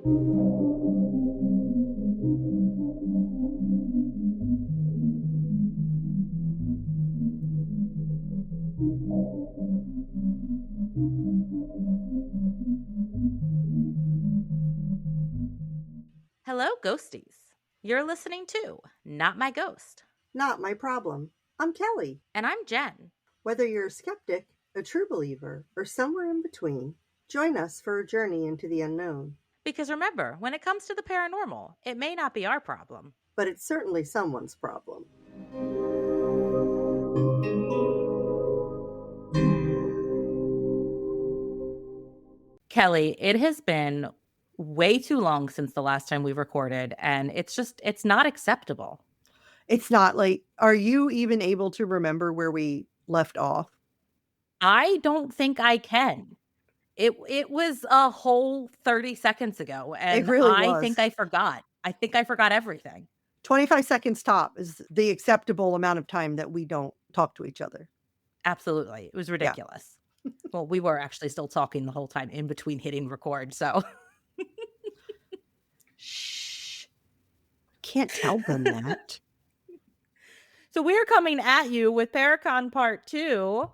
Hello, ghosties. You're listening to Not My Ghost. Not my problem. I'm Kelly. And I'm Jen. Whether you're a skeptic, a true believer, or somewhere in between, join us for a journey into the unknown. Because remember, when it comes to the paranormal, it may not be our problem, but it's certainly someone's problem. Kelly, it has been way too long since the last time we recorded, and it's not acceptable. It's not like, are you even able to remember where we left off? I don't think I can. It was a whole 30 seconds ago, and It really I was. think I forgot. I think I forgot everything. 25 seconds top is the acceptable amount of time that we don't talk to each other. Absolutely. It was ridiculous. Yeah. Well, we were actually still talking the whole time in between hitting record, so. Shh. Can't tell them that. So we're coming at you with Paracon Part 2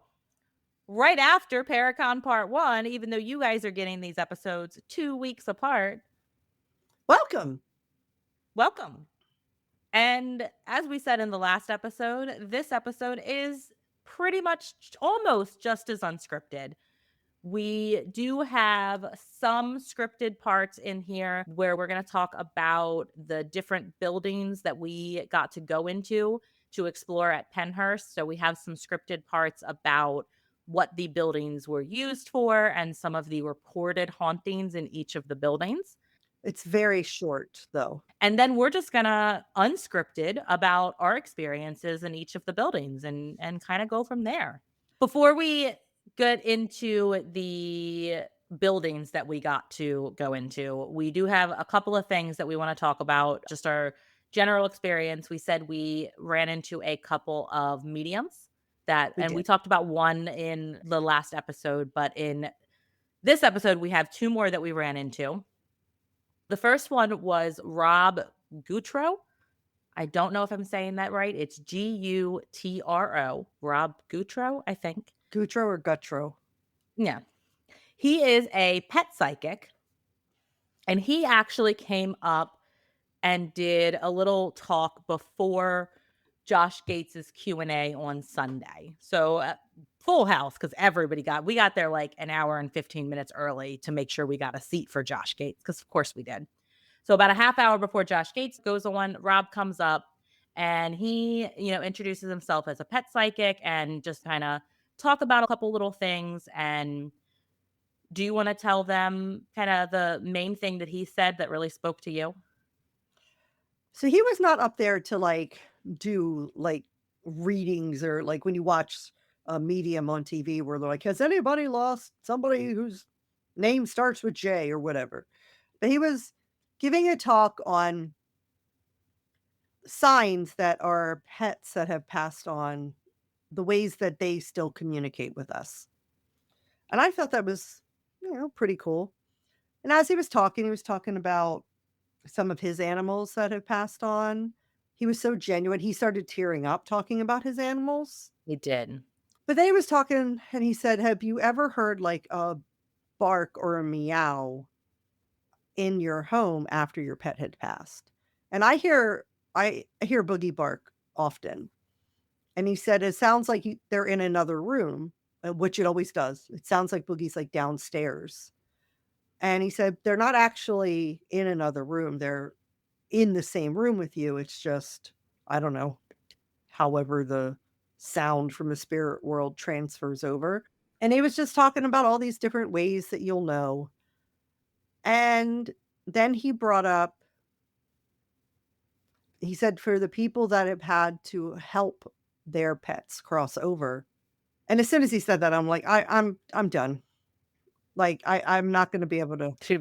right after Paracon Part 1, even though you guys are getting these episodes 2 weeks apart. Welcome. Welcome. And as we said in the last episode, this episode is pretty much almost just as unscripted. We do have some scripted parts in here where we're going to talk about the different buildings that we got to go into to explore at Pennhurst. So we have some scripted parts about what the buildings were used for and some of the reported hauntings in each of the buildings. It's very short, though. And then we're just going to unscripted about our experiences in each of the buildings and kind of go from there. Before we get into the buildings that we got to go into, we do have a couple of things that we want to talk about, just our general experience. We said we ran into a couple of mediums we talked about one in the last episode, but in this episode, we have two more that we ran into. The first one was Rob Gutro. I don't know if I'm saying that right. It's Gutro. Rob Gutro, I think. Gutro or Gutro? Yeah. He is a pet psychic, and he actually came up and did a little talk before Josh Gates's Q&A on Sunday. So full house, because we got there like an hour and 15 minutes early to make sure we got a seat for Josh Gates, because of course we did. So about a half hour before Josh Gates goes on, Rob comes up and he, introduces himself as a pet psychic and just kind of talk about a couple little things. And do you want to tell them kind of the main thing that he said that really spoke to you? So he was not up there to do readings or when you watch a medium on TV where they're like, has anybody lost somebody whose name starts with J or whatever? But he was giving a talk on signs that are pets that have passed on, the ways that they still communicate with us. And I thought that was, pretty cool. And as he was talking about some of his animals that have passed on. He was so genuine. He started tearing up talking about his animals. He did. But then he was talking and he said, have you ever heard a bark or a meow in your home after your pet had passed? And I hear Boogie bark often. And he said, it sounds like they're in another room, which it always does. It sounds like Boogie's downstairs. And he said, they're not actually in another room. They're in the same room with you. It's just, I don't know, however the sound from the spirit world transfers over. And he was just talking about all these different ways that you'll know. And then he brought up, he said, for the people that have had to help their pets cross over. And as soon as he said that, I'm like, I'm done. I'm not going to be able to. She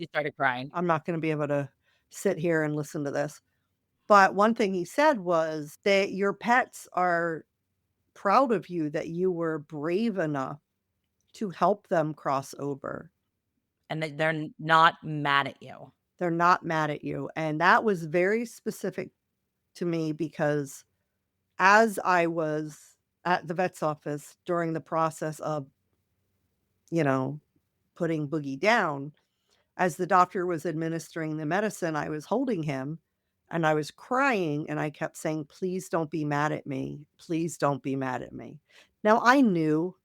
started crying. I'm not going to be able to sit here and listen to this. But one thing he said was that your pets are proud of you, that you were brave enough to help them cross over. and they're not mad at you. They're not mad at you, and that was very specific to me because as I was at the vet's office during the process of, you know, putting Boogie down, as the doctor was administering the medicine, I was holding him and I was crying and I kept saying, "Please don't be mad at me. Please don't be mad at me." Now, I knew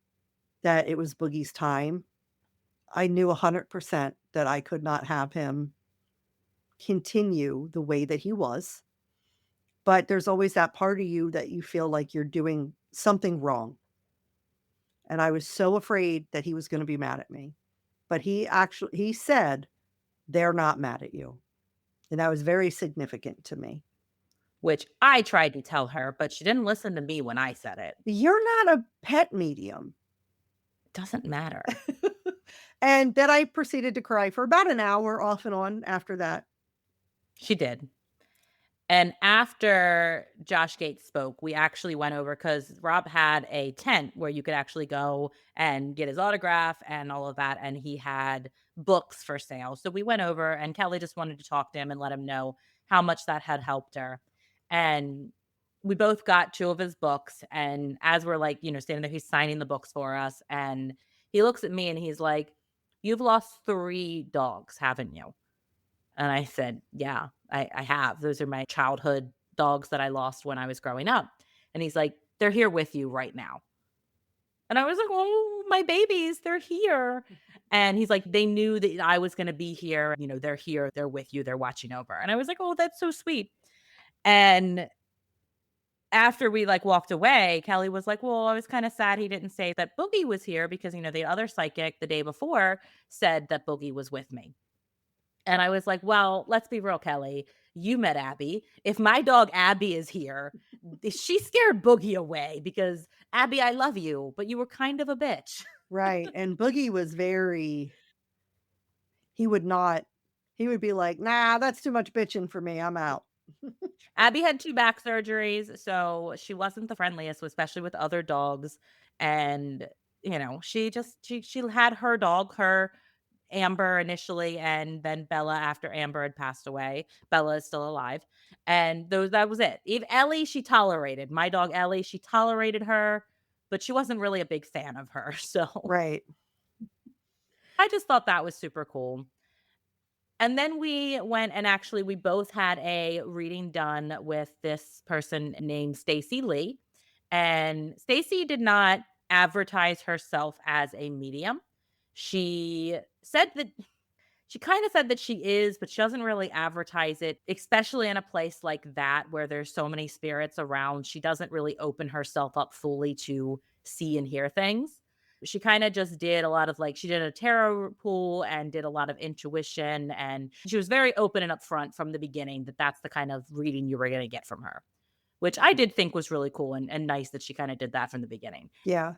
that it was Boogie's time. I knew 100% that I could not have him continue the way that he was, but there's always that part of you that you feel like you're doing something wrong, and I was so afraid that he was gonna be mad at me, but he said, "They're not mad at you," and that was very significant to me. Which I tried to tell her, but she didn't listen to me when I said it. "You're not a pet medium." Doesn't matter. And then I proceeded to cry for about an hour off and on after that. She did. And after Josh Gates spoke, we actually went over because Rob had a tent where you could actually go and get his autograph and all of that. And he had books for sale. So we went over, and Kelly just wanted to talk to him and let him know how much that had helped her. And we both got two of his books. And as we're like, standing there, he's signing the books for us. And he looks at me and he's like, "You've lost three dogs, haven't you?" And I said, "Yeah, I have. Those are my childhood dogs that I lost when I was growing up." And he's like, "They're here with you right now." And I was like, "Oh, my babies, they're here." And he's like, "They knew that I was gonna be here. They're here, they're with you, they're watching over." And I was like, "Oh, that's so sweet." And after we like walked away, Kelly was like, "Well, I was kind of sad he didn't say that Boogie was here because, the other psychic the day before said that Boogie was with me." And I was like, "Well, let's be real, Kelly. You met Abby. If my dog Abby is here, she scared Boogie away because Abby, I love you, but you were kind of a bitch." Right, and Boogie was very he would not he would be like, "Nah, that's too much bitching for me, I'm out." Abby had 2 back surgeries, so she wasn't the friendliest, especially with other dogs. And, she had her dog, her Amber initially, and then Bella after Amber had passed away. Bella is still alive. And those that was it. Eve Ellie, she tolerated. My dog Ellie, she tolerated her, but she wasn't really a big fan of her. So Right. I just thought that was super cool. And then we went and actually we both had a reading done with this person named Stacy Lee. And Stacy did not advertise herself as a medium. She said that she kinda said that she is, but she doesn't really advertise it, especially in a place like that where there's so many spirits around. She doesn't really open herself up fully to see and hear things. She kinda just did a lot of, like, she did a tarot pool and did a lot of intuition, and she was very open and upfront from the beginning that that's the kind of reading you were gonna get from her, which I did think was really cool and nice that she kinda did that from the beginning. Yeah.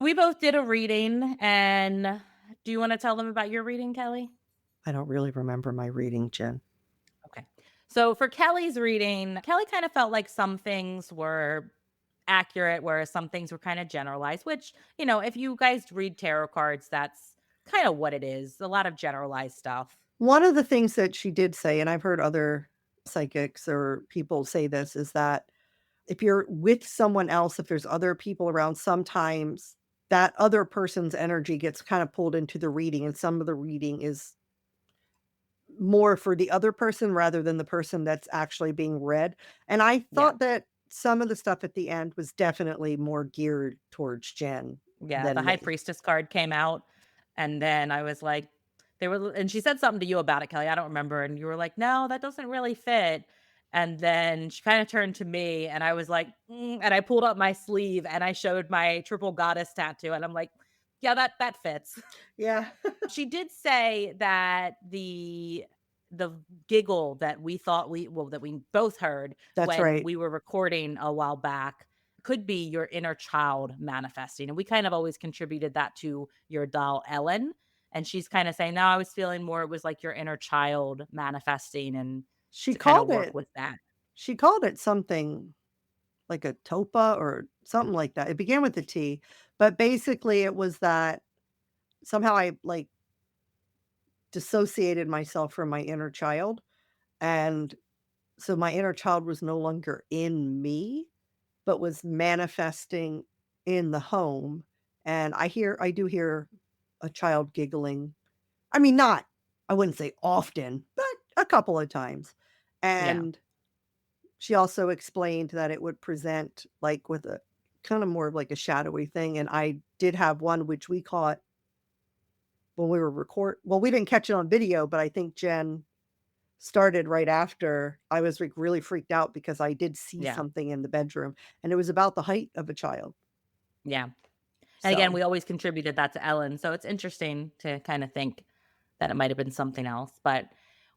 We both did a reading, and do you wanna tell them about your reading, Kelly? I don't really remember my reading, Jen. Okay. So for Kelly's reading, Kelly kind of felt like some things were accurate, whereas some things were kind of generalized, which, if you guys read tarot cards, that's kind of what it is. A lot of generalized stuff. One of the things that she did say, and I've heard other psychics or people say this, is that if you're with someone else, if there's other people around, sometimes that other person's energy gets kind of pulled into the reading, and some of the reading is more for the other person rather than the person that's actually being read. And I Yeah. thought that some of the stuff at the end was definitely more geared towards Jen Yeah, the than high me. priestess card came out, and then I was like and she said something to you about it, Kelly, I don't remember, and you were like, "No, that doesn't really fit." And then she kinda turned to me, and I was like, and I pulled up my sleeve, and I showed my triple goddess tattoo, and I'm like, "Yeah, that fits." Yeah. She did say that the giggle that we thought that we both heard That's when right. we were recording a while back could be your inner child manifesting, and we kind of always contributed that to your doll Ellen, and she's kinda saying, "No, I was feeling more it was like your inner child manifesting," and She to kinda called work it with that. she called it something like a topa or something like that. It began with a T, but basically it was that somehow I like dissociated myself from my inner child, and so my inner child was no longer in me, but was manifesting in the home, and I do hear a child giggling. I mean, not I wouldn't say often, but a couple of times, Yeah. and she also explained that it would present, like, with a kinda more of like a shadowy thing, and I did have one which we caught when we were we didn't catch it on video, but I think Jen started right after. I was, like, really freaked out because I did see Yeah. something in the bedroom, and it was about the height of a child. Yeah. And again, So, we always contributed that to Ellen, so it's interesting to kinda think that it might have been something else, but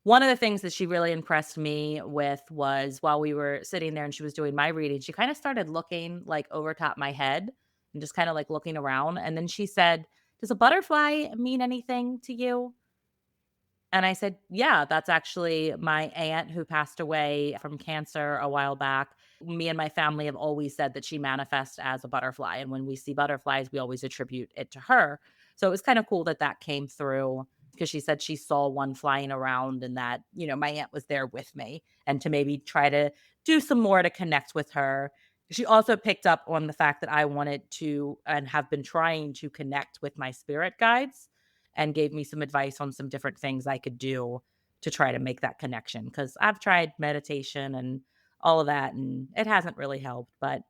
one of the things that she really impressed me with was while we were sitting there and she was doing my reading, she kinda started looking, like, over top my head and just kinda, like, looking around, and then she said, "Does a butterfly mean anything to you?" And I said, "Yeah, that's actually my aunt who passed away from cancer a while back. Me and my family have always said that she manifests as a butterfly, and when we see butterflies, we always attribute it to her." So it was kinda cool that that came through because she said she saw one flying around and that, my aunt was there with me and to maybe try to do some more to connect with her. She also picked up on the fact that I wanted to and have been trying to connect with my spirit guides and gave me some advice on some different things I could do to try to make that connection. Because 'cause I've tried meditation and all of that, and it hasn't really helped, but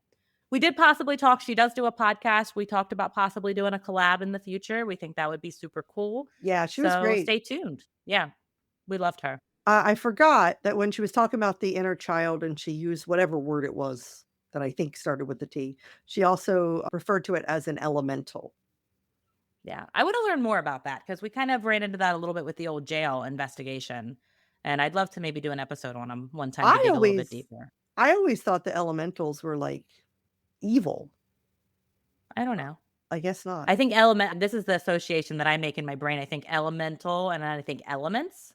we did possibly talk. She does do a podcast. We talked about possibly doing a collab in the future. We think that would be super cool. yeah, she was So great. stay tuned. Yeah, we loved her. I forgot that when she was talking about the inner child and she used whatever word it was that I think started with the T, she also referred to it as an elemental. Yeah, I wanna learn more about that because we kind of ran into that a little bit with the old jail investigation, and I'd love to maybe do an episode on them one time to I dig a little bit always deeper. I always thought the elementals were, like, evil. I don't know. I guess not. I think element this is the association that I make in my brain. I think elemental and then I think elements.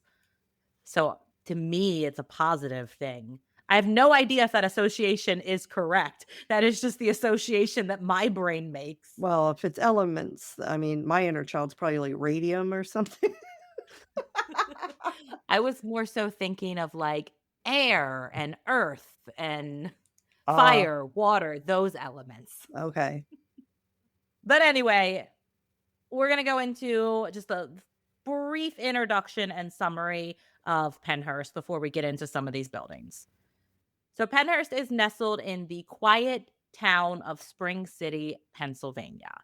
So to me, it's a positive thing. I have no idea if that association is correct. That is just the association that my brain makes. Well, if it's elements, I mean, my inner child's probably like radium or something. I was more so thinking of like air and earth and Uh, fire, water, those elements. okay. But anyway, we're going to go into just a brief introduction and summary of Pennhurst before we get into some of these buildings. So, Pennhurst is nestled in the quiet town of Spring City, Pennsylvania,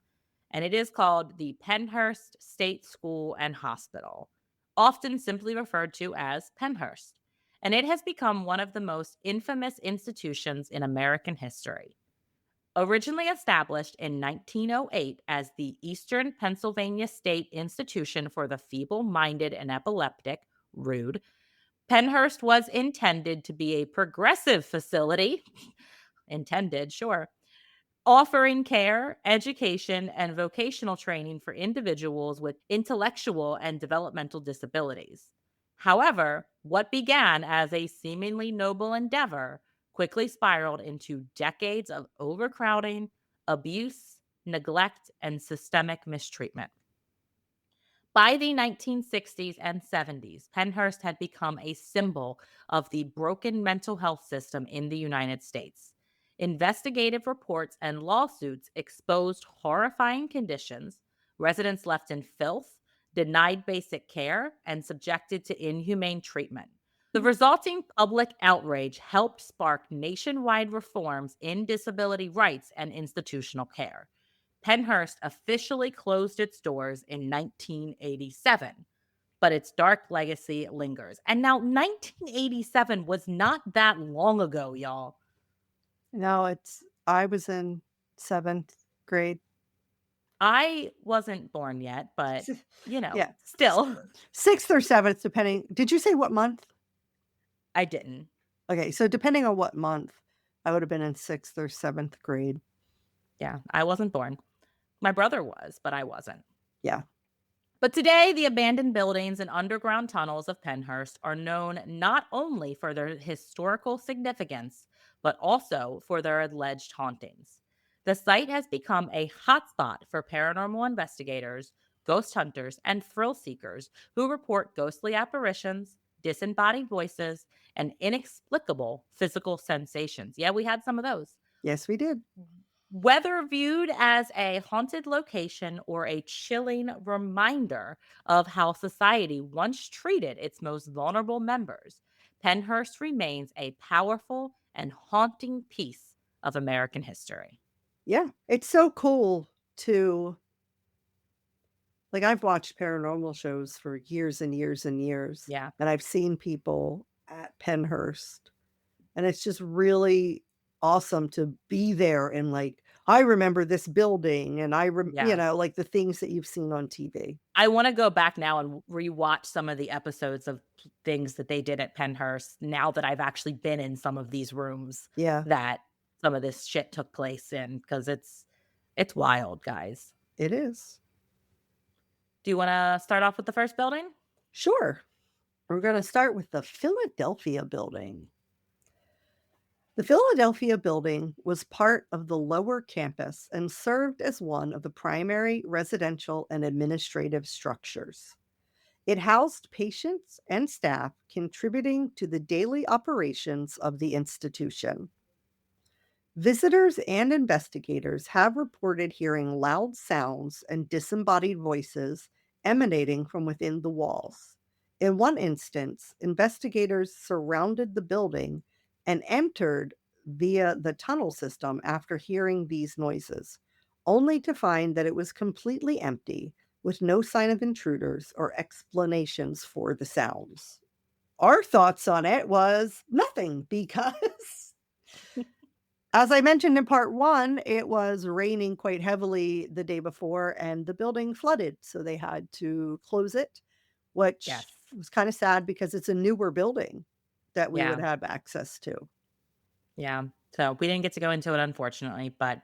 and it is called the Pennhurst State School and Hospital, often simply referred to as Pennhurst. And it has become one of the most infamous institutions in American history. Originally established in 1908 as the Eastern Pennsylvania State Institution for the Feeble Minded and Epileptic, RUDE, Pennhurst was intended to be a progressive facility, intended, sure, offering care, education, and vocational training for individuals with intellectual and developmental disabilities. However, what began as a seemingly noble endeavor quickly spiraled into decades of overcrowding, abuse, neglect, and systemic mistreatment. By the 1960s and 70s, Pennhurst had become a symbol of the broken mental health system in the United States. Investigative reports and lawsuits exposed horrifying conditions, residents left in filth, denied basic care, and subjected to inhumane treatment. The resulting public outrage helped spark nationwide reforms in disability rights and institutional care. Pennhurst officially closed its doors in 1987, but its dark legacy lingers. And now 1987 was not that long ago, y'all. No, I was in 7th grade. I wasn't born yet, but Yeah. S still 6th or 7th, depending did you say what month? I didn't. Okay, so depending on what month, I would have been in 6th or 7th grade. Yeah, I wasn't born. My brother was, but I wasn't. Yeah. But today, the abandoned buildings and underground tunnels of Pennhurst are known not only for their historical significance, but also for their alleged hauntings. The site has become a hotspot for paranormal investigators, ghost hunters, and thrill seekers who report ghostly apparitions, disembodied voices, and inexplicable physical sensations. Yeah, we had some of those. Yes, we did. Whether viewed as a haunted location or a chilling reminder of how society once treated its most vulnerable members, Pennhurst remains a powerful and haunting piece of American history. Yeah, it's so cool to like, I've watched paranormal shows for years and years and years, Yeah, and I've seen people at Pennhurst, and it's just really awesome to be there and, like, I remember this building, and yeah. like, the things that you've seen on TV. I want to go back now and rewatch some of the episodes of things that they did at Pennhurst now that I've actually been in some of these rooms Yeah, that some of this shit took place in because it's wild, guys. it is. Do you want to start off with the first building? Sure. We're gonna start with the Philadelphia Building. The Philadelphia Building was part of the lower campus and served as one of the primary residential and administrative structures. It housed patients and staff contributing to the daily operations of the institution. Visitors and investigators have reported hearing loud sounds and disembodied voices emanating from within the walls. In one instance, investigators surrounded the building and entered via the tunnel system after hearing these noises, only to find that it was completely empty with no sign of intruders or explanations for the sounds. Our thoughts on it was nothing because as I mentioned in part 1, it was raining quite heavily the day before and the building flooded, so they had to close it, which Yes. was kinda sad because it's a newer building that we would Yeah. have access to. Yeah. So we didn't get to go into it, unfortunately, but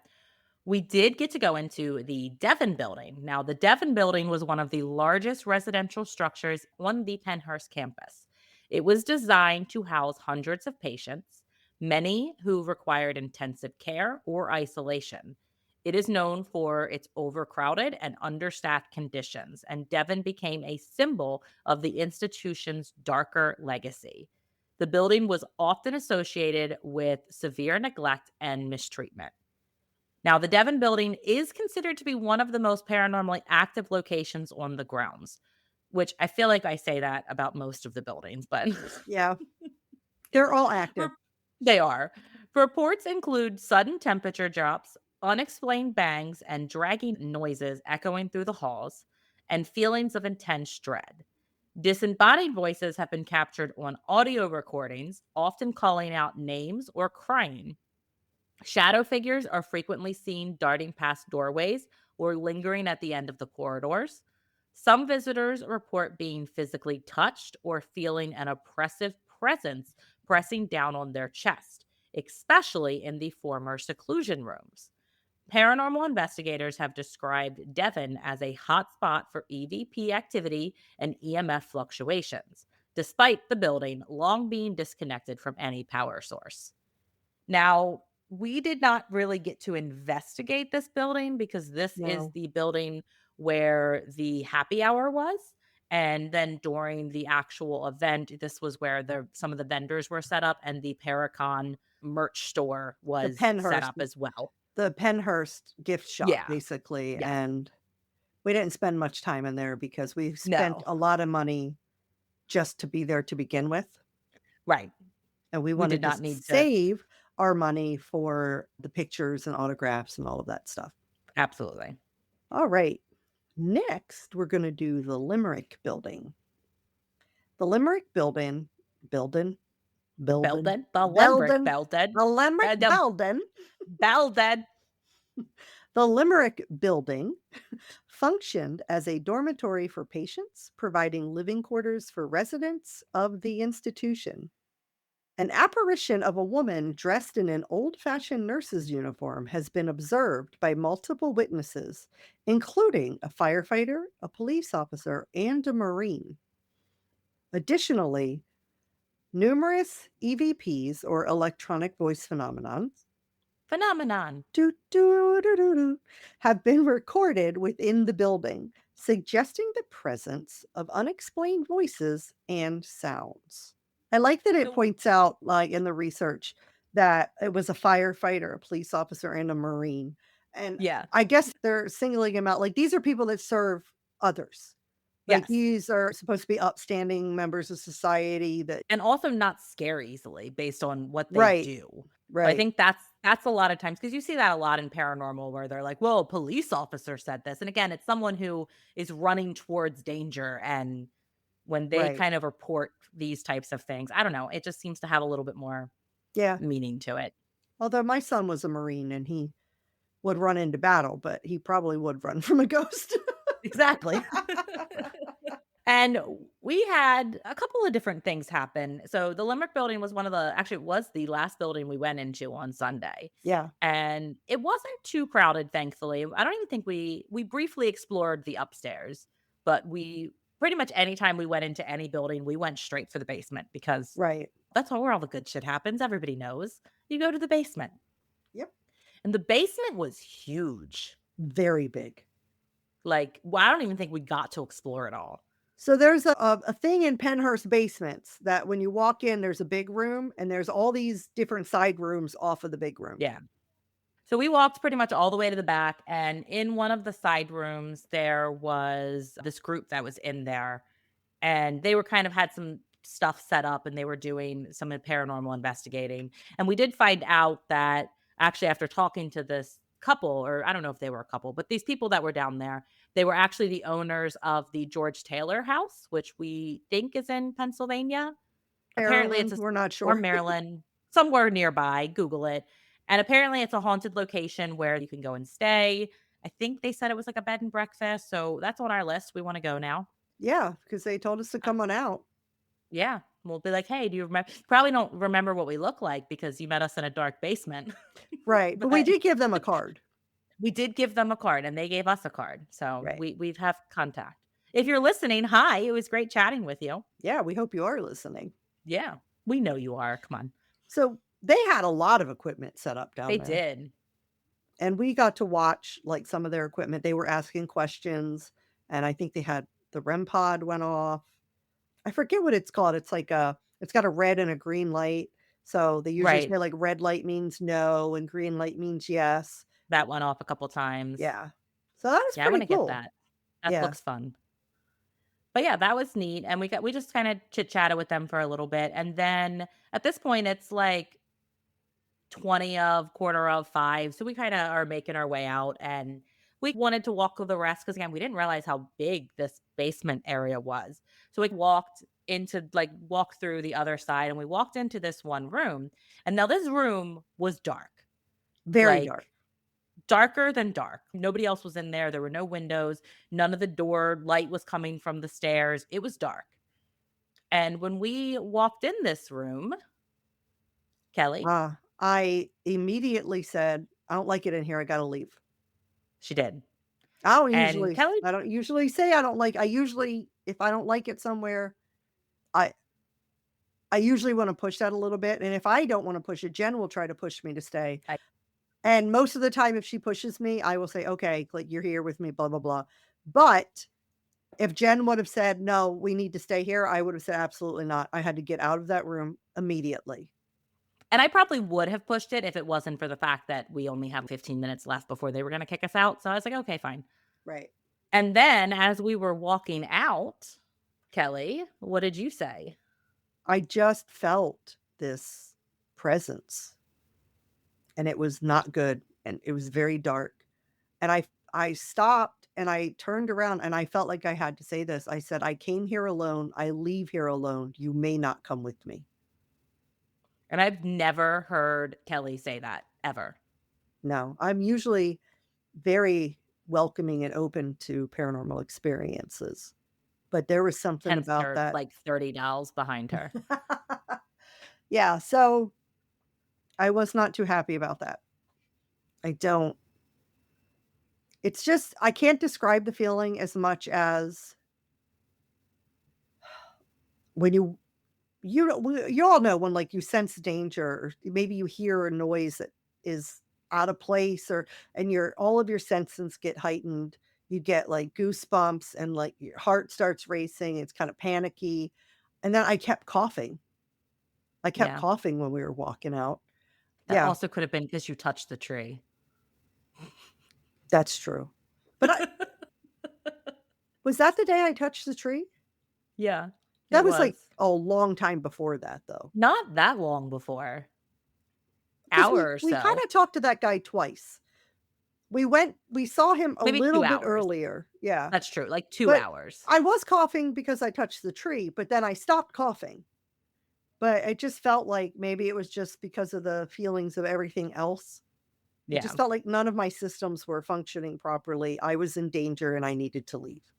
we did get to go into the Devon building. Now, the Devon building was one of the largest residential structures on the Pennhurst campus. It was designed to house hundreds of patients, many who required intensive care or isolation. It is known for its overcrowded and understaffed conditions, and Devon became a symbol of the institution's darker legacy. The building was often associated with severe neglect and mistreatment. Now, the Devon building is considered to be one of the most paranormally active locations on the grounds, which I feel like I say that about most of the buildings, but Yeah, they're all active. Rep- they are. Reports include sudden temperature drops, unexplained bangs, and dragging noises echoing through the halls, and feelings of intense dread. Disembodied voices have been captured on audio recordings, often calling out names or crying. Shadow figures are frequently seen darting past doorways or lingering at the end of the corridors. Some visitors report being physically touched or feeling an oppressive presence pressing down on their chest, especially in the former seclusion rooms. Paranormal investigators have described Devon as a hotspot for EVP activity and EMF fluctuations, despite the building long being disconnected from any power source. Now, we did not really get to investigate this building because this is No. the building where the happy hour was. And then during the actual event, this was where some of the vendors were set up and the Paracon merch store The was set Pennhurst up as well. the Pennhurst gift shop, Yeah. basically, Yes. and we didn't spend much time in there because we spent No. a lot of money just to be there to begin with, Right. and we We did wanted to not need to. save our money for the pictures and autographs and all of that stuff. Absolutely. All right. Next, we're gonna do the Limerick Building. The Limerick building, building, Belted. The Limerick building, belted. the Limerick The building, Belted. the Limerick Building functioned as a dormitory for patients, providing living quarters for residents of the institution. An apparition of a woman dressed in an old fashioned nurse's uniform has been observed by multiple witnesses, including a firefighter, a police officer, and a Marine. Additionally, numerous EVPs or electronic voice phenomenons Phenomenon. doo, doo, doo, doo, doo, have been recorded within the building, suggesting the presence of unexplained voices and sounds. I like that it So points out, like in the research, that it was a firefighter, a police officer, and a Marine. And yeah. I guess they're singling him out. Like these are people that serve others. Like Yes. these are supposed to be upstanding members of society that, And also not scare easily based on what they right, do. So I right, think that's a lot of times because you see that a lot in paranormal where they're like, "Well, a police officer said this." And again, it's someone who is running towards danger, and when they right. kind of report these types of things, I don't know, it just seems to have a little bit more Yeah. meaning to it. Although my son was a Marine and he would run into battle, but he probably would run from a ghost. Exactly. And we had a couple of different things happen. So the Limerick building was one of the actually, it was the last building we went into on Sunday. Yeah, And it wasn't too crowded, thankfully. I don't even think we briefly explored the upstairs, but we pretty much anytime we went into any building, we went straight for the basement because right. that's where all the good shit happens. Everybody knows. You go to the basement. Yep. And the basement was huge. Very big. Like, well, I don't even think we got to explore it all. So there's a thing in Pennhurst basements that when you walk in, there's a big room and there's all these different side rooms off of the big room. Yeah. So we walked pretty much all the way to the back, and in one of the side rooms, there was this group that was in there, and they were kind of had some stuff set up, and they were doing some paranormal investigating. And we did find out that actually, after talking to this couple, or I don't know if they were a couple, but these people that were down there, they were actually the owners of the George Taylor House, which we think is in Pennsylvania. Apparently, it's Maryland, a we're not or sure. Maryland, somewhere nearby, Google it, and apparently it's a haunted location where you can go and stay. I think they said it was like a bed and breakfast, so that's on our list, we wanna go now. Yeah, because they told us to Uh, come on out. yeah, we'll be like, "Hey, do you remember?" Probably don't remember what we look like because you met us in a dark basement, Right, but we but did give them a card. we did give them a card, and they gave us a card, so Right. we've have contact. If you're listening, hi, it was great chatting with you. Yeah, we hope you are listening. Yeah, we know you are, come on. So they had a lot of equipment set up down They there. did. And we got to watch, like, some of their equipment. They were asking questions, and I think they had the REM pod went off. I forget what it's called. It's like it's got a red and a green light. So they usually Right. say, like, red light means no and green light means yes. That went off a couple times. Yeah. So that was Yeah, I pretty wanna get cool. that. That Yeah. looks fun. But yeah, that was neat, and we just kinda chit-chatted with them for a little bit, and then at this point, it's like 20 of, quarter of 5, so we kinda are making our way out, and we wanted to walk the rest because again, we didn't realize how big this basement area was. So we walked through the other side, and we walked into this one room, and now this room was dark, Very dark. like darker than dark. Nobody else was in there. There were no windows. None of the door light was coming from the stairs. It was dark. And when we walked in this room, Kelly, I immediately said, "I don't like it in here. I gotta leave." she did. And Kelly, I don't usually say I don't like I usually if I don't like it somewhere, I I usually wanna push that a little bit, and if I don't wanna push it, Jen will try to push me to stay. I, And most of the time, if she pushes me, I will say, "Okay, like, you're here with me, blah, blah, blah." But if Jen would have said, "No, we need to stay here," I would have said, "Absolutely not." I had to get out of that room immediately. and I probably would have pushed it if it wasn't for the fact that we only have 15 minutes left before they were going to kick us out. So I was like, okay, fine. Right. And then as we were walking out, Kelly, what did you say? I just felt this presence, and it was not good, and it was very dark. And I stopped, and I turned around, and I felt like I had to say this. I said, "I came here alone. I leave here alone. You may not come with me." And I've never heard Kelly say that ever. No, I'm usually very welcoming and open to paranormal experiences, but there was something Hence about her that. like 30 dolls behind her. Yeah, so I was not too happy about that. I don't it's just I can't describe the feeling as much as when you know, you all know when, like, you sense danger or maybe you hear a noise that is out of place or and your all of your senses get heightened. You get, like, goosebumps and, like, your heart starts racing, it's kinda panicky, and then I kept coughing. I kept Yeah. coughing when we were walking out. That Yeah, also could have been because you touched the tree. that's true. But I was that the day I touched the tree? Yeah, That it was, like, was. a long time before that, though. Not that long before. 'Cause Hour or we so. kinda talked to that guy twice. We saw him a Maybe 2 little bit hours. earlier, yeah, That's true, like 2 but hours. I was coughing because I touched the tree, but then I stopped coughing. But it just felt like maybe it was just because of the feelings of everything else. It just Yeah. felt like none of my systems were functioning properly. I was in danger and I needed to leave.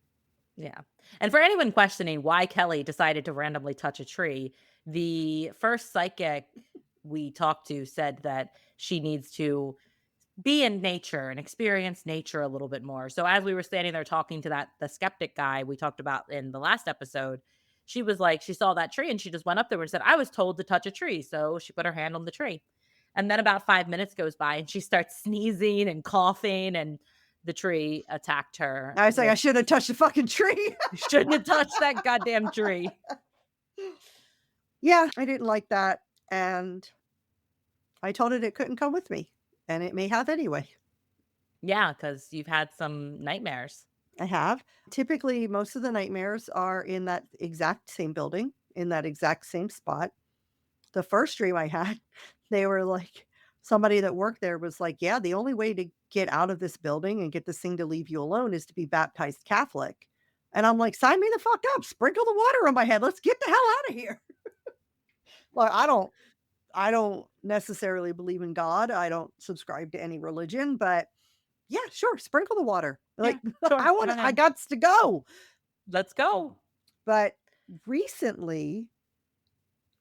Yeah. And for anyone questioning why Kelly decided to randomly touch a tree, the first psychic we talked to said that she needs to be in nature and experience nature a little bit more. So as we were standing there talking to the skeptic guy we talked about in the last episode, she was like, she saw that tree and she just went up there and said, I was told to touch a tree. So she put her hand on the tree. And then about 5 minutes goes by and she starts sneezing and coughing and the tree attacked her I was like, I with should have touched the fucking tree. you shouldn't have touched that goddamn tree. Yeah, I didn't like that. And I told it couldn't come with me. And it may have anyway. Yeah, because you've had some nightmares. I have. Typically, most of the nightmares are in that exact same building, in that exact same spot. The first dream I had, they were like somebody that worked there was like, "Yeah, the only way to get out of this building and get this thing to leave you alone is to be baptized Catholic." And I'm like, "Sign me the fuck up. Sprinkle the water on my head. Let's get the hell out of here." Like, I don't necessarily believe in God. I don't subscribe to any religion, but yeah, sure, sprinkle the water. Yeah, Like, sure, go I ahead. gots to go. Let's go. But recently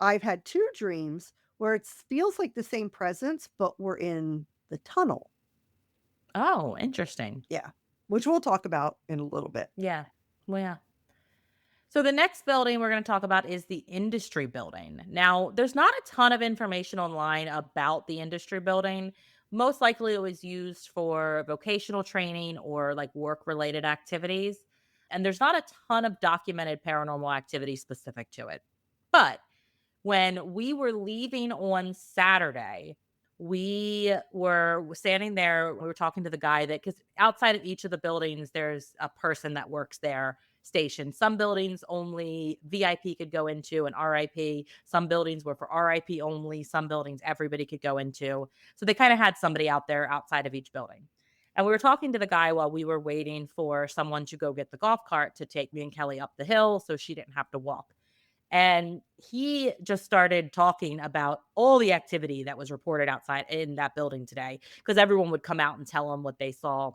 I've had 2 dreams where it feels like the same presence, but we're in the tunnel. Oh, interesting. Yeah, which we'll talk about in a little bit. Yeah. Well, yeah. So the next building we're going to talk about is the industry building. Now, there's not a ton of information online about the industry building. Most likely it was used for vocational training or like work related activities. And there's not a ton of documented paranormal activity specific to it. But when we were leaving on Saturday, we were standing there. We were talking to the guy that, because outside of each of the buildings, there's a person that works there stationed. Some buildings only VIP could go into and RIP. Some buildings were for RIP only. Some buildings everybody could go into. So they kind of had somebody out there outside of each building. And we were talking to the guy while we were waiting for someone to go get the golf cart to take me and Kelly up the hill so she didn't have to walk. And he just started talking about all the activity that was reported outside in that building today because everyone would come out and tell him what they saw.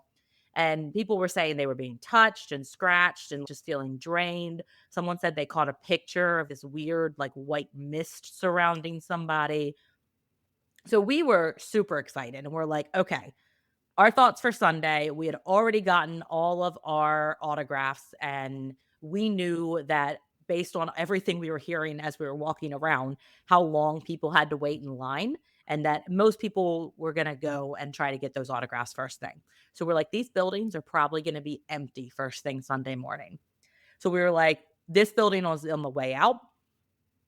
And people were saying they were being touched and scratched and just feeling drained. Someone said they caught a picture of this weird, like white mist surrounding somebody. So we were super excited and we're like, okay, our thoughts for Sunday, we had already gotten all of our autographs, and we knew that based on everything we were hearing as we were walking around, how long people had to wait in line, and that most people were going to go and try to get those autographs first thing. So we're like, these buildings are probably going to be empty first thing Sunday morning. So we were like, this building was on the way out.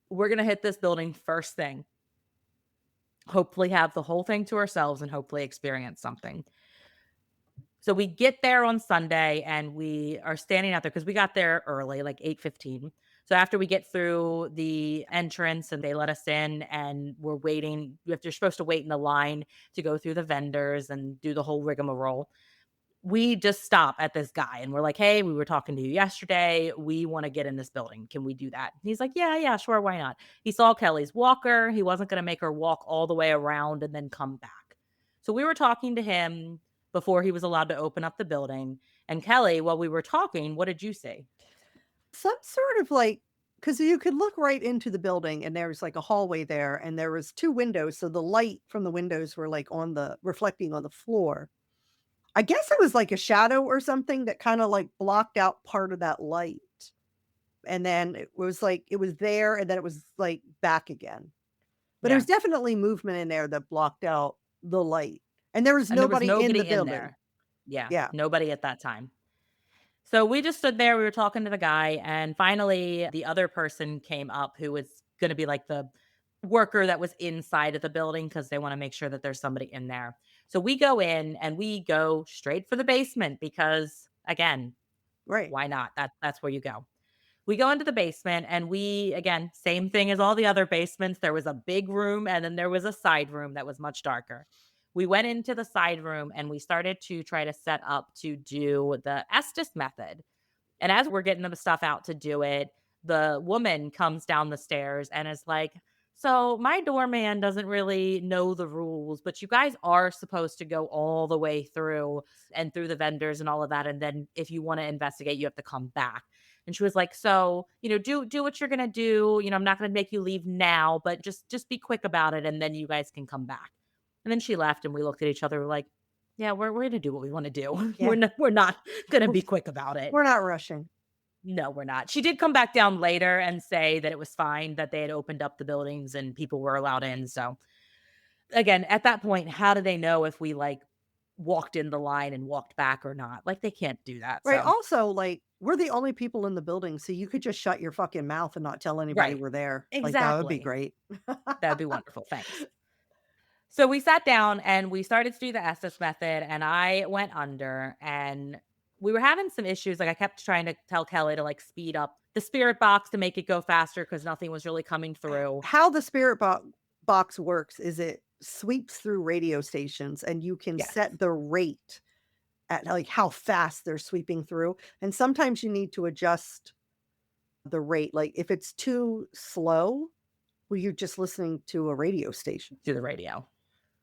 We're going to hit this building first thing, hopefully have the whole thing to ourselves and hopefully experience something. So we get there on Sunday and we are standing out there because we got there early, like 8:15. So after we get through the entrance and they let us in and we're waiting, you're supposed to wait in the line to go through the vendors and do the whole rigmarole. We just stop at this guy and we're like, "Hey, we were talking to you yesterday. We want to get in this building. Can we do that?" And he's like, "Yeah, yeah, sure, why not?" He saw Kelly's walker. He wasn't going to make her walk all the way around and then come back. So we were talking to him before he was allowed to open up the building. And Kelly, while we were talking, what did you see? Some sort of like, because you could look right into the building and there was like a hallway there and there was 2 windows, so the light from the windows were like on the reflecting on the floor. I guess it was like a shadow or something that kinda like blocked out part of that light. And then it was like it was there and then it was like back again. But there was Yeah. definitely movement in there that blocked out the light. And there was And there was nobody in the nobody in building. there. Yeah, Yeah. nobody at that time. So we just stood there, we were talking to the guy, and finally the other person came up who was gonna be like the worker that was inside of the building because they wanna make sure that there's somebody in there. So we go in and we go straight for the basement because, again, Right. why not? That's where you go. We go into the basement and we again, same thing as all the other basements. There was a big room and then there was a side room that was much darker. We went into the side room and we started to try to set up to do the Estes method. And as we're getting the stuff out to do it, the woman comes down the stairs and is like, "So, my doorman doesn't really know the rules, but you guys are supposed to go all the way through and through the vendors and all of that. And then if you want to investigate, you have to come back." And she was like, "So, do what you're gonna do. I'm not gonna make you leave now, but just be quick about it, and then you guys can come back." And then she left, and we looked at each other like, "Yeah, we're gonna do what we want to do. Yeah. We're not gonna be quick about it." We're not rushing. No, we're not. She did come back down later and say that it was fine, that they had opened up the buildings and people were allowed in. So, again, at that point, how do they know if we like walked in the line and walked back or not? Like they can't do that. Right, So, also, like, we're the only people in the building, so you could just shut your fucking mouth and not tell anybody right. we're there. Like, that would be Exactly. great. That'd be wonderful. Thanks. So we sat down and we started to do the Estes method and I went under and we were having some issues. Like I kept trying to tell Kelly to like speed up the spirit box to make it go faster because nothing was really coming through. How the spirit box works is it sweeps through radio stations, and you can Yes. set the rate at, like, how fast they're sweeping through, and sometimes you need to adjust the rate, like, if it's too slow, well, you're just listening to a radio station, Through the radio.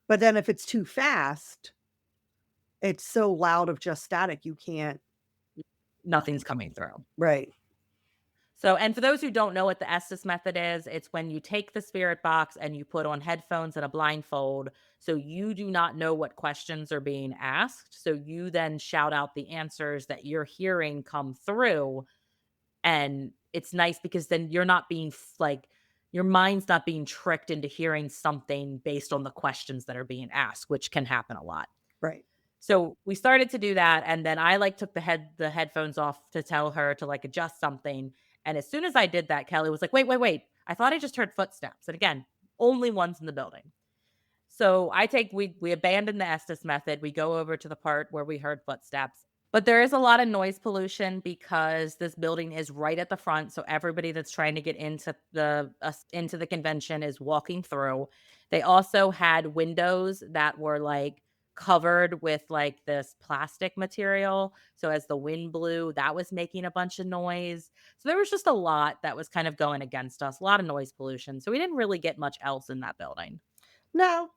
but then if it's too fast, it's so loud of just static, you can't. Nothing's coming through. Right. So, and for those who don't know what the Estes method is, it's when you take the spirit box and you put on headphones and a blindfold. So you do not know what questions are being asked. So you then shout out the answers that you're hearing come through. And it's nice because then you're not being like, your mind's not being tricked into hearing something based on the questions that are being asked, which can happen a lot. Right. So we started to do that, and then I, like, took the headphones off to tell her to, like, adjust something, and as soon as I did that, Kelly was like, "Wait, wait, wait. I thought I just heard footsteps." And again, only ones in the building. So we abandon the Estes method, we go over to the part where we heard footsteps, but there is a lot of noise pollution because this building is right at the front, so everybody that's trying to get into the convention is walking through. They also had windows that were, like, covered with, like, this plastic material, so as the wind blew, that was making a bunch of noise. So there was just a lot that was kind of going against us, a lot of noise pollution, so we didn't really get much else in that building. No.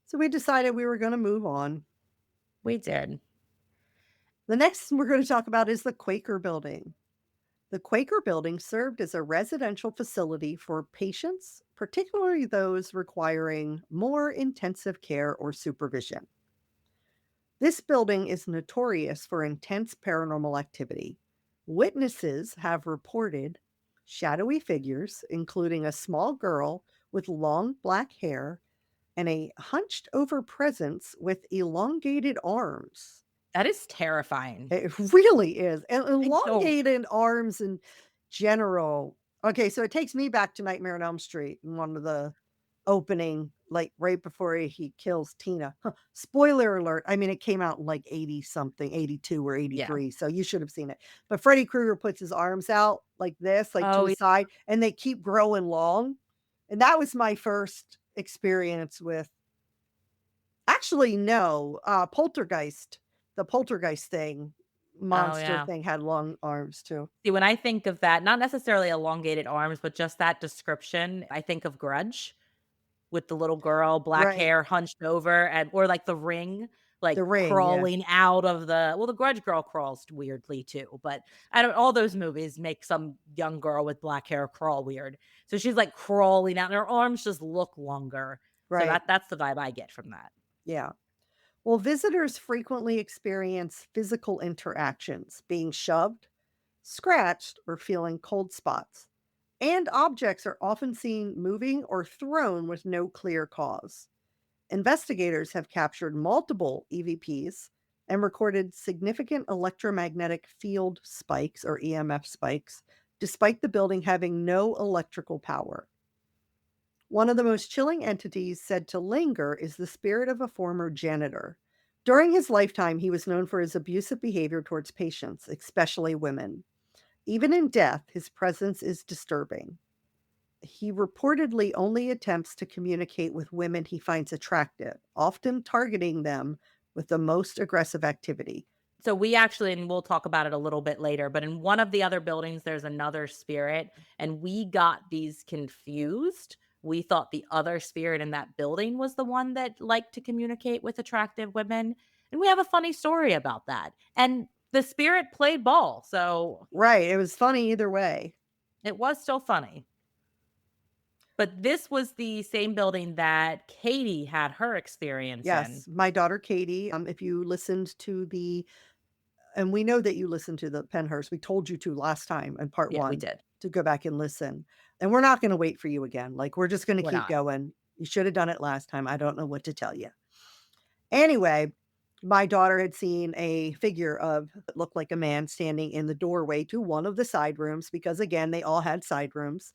So we decided we were gonna move on. We did. The next we're gonna talk about is the Quaker Building. The Quaker Building served as a residential facility for patients, particularly those requiring more intensive care or supervision. This building is notorious for intense paranormal activity. Witnesses have reported shadowy figures, including a small girl with long black hair and a hunched over presence with elongated arms. That is terrifying. It really is, and I don't elongated arms in general. Okay, so it takes me back to Nightmare on Elm Street in one of the opening, like, right before he kills Tina. Huh, spoiler alert, I mean, it came out in, like, 80 something, 82 or yeah. 83, so you should have seen it. But Freddy Krueger puts his arms out like this, like, to Oh, his side, and they keep growing long, and that was my first experience with. Actually, no, Poltergeist. The Poltergeist thing, oh, monster yeah. thing had long arms too. See, when I think of that, not necessarily elongated arms, but just that description, I think of Grudge with the little girl, black Right. hair, hunched over, and or like The Ring, The like Ring, yeah. crawling out of the Grudge girl crawls weirdly too, but I don't all those movies make some young girl with black hair crawl weird. So she's like crawling out and her arms just look longer. So Right, that's the vibe I get from that. yeah. Well, visitors frequently experience physical interactions, being shoved, scratched, or feeling cold spots. And objects are often seen moving or thrown with no clear cause. Investigators have captured multiple EVPs and recorded significant electromagnetic field spikes or EMF spikes, despite the building having no electrical power. One of the most chilling entities said to linger is the spirit of a former janitor. During his lifetime, he was known for his abusive behavior towards patients, especially women. Even in death, his presence is disturbing. He reportedly only attempts to communicate with women he finds attractive, often targeting them with the most aggressive activity. So we actually, and we'll talk about it a little bit later, but in one of the other buildings, there's another spirit, and we got these confused. We thought the other spirit in that building was the one that liked to communicate with attractive women. And we have a funny story about that. And the spirit played ball. So Right, it was funny either way. it was still funny. But this was the same building that Katie had her experience in. Yes, my daughter Katie, if you listened to the and we know that you listened to the Pennhurst, we told you to last time in part Yeah, we 1 did. to go back and listen, and we're not gonna wait for you again, like, we're just gonna We're keep not. going. You should have done it last time, I don't know what to tell you. Anyway, my daughter had seen a figure of that looked like a man standing in the doorway to one of the side rooms because, again, they all had side rooms,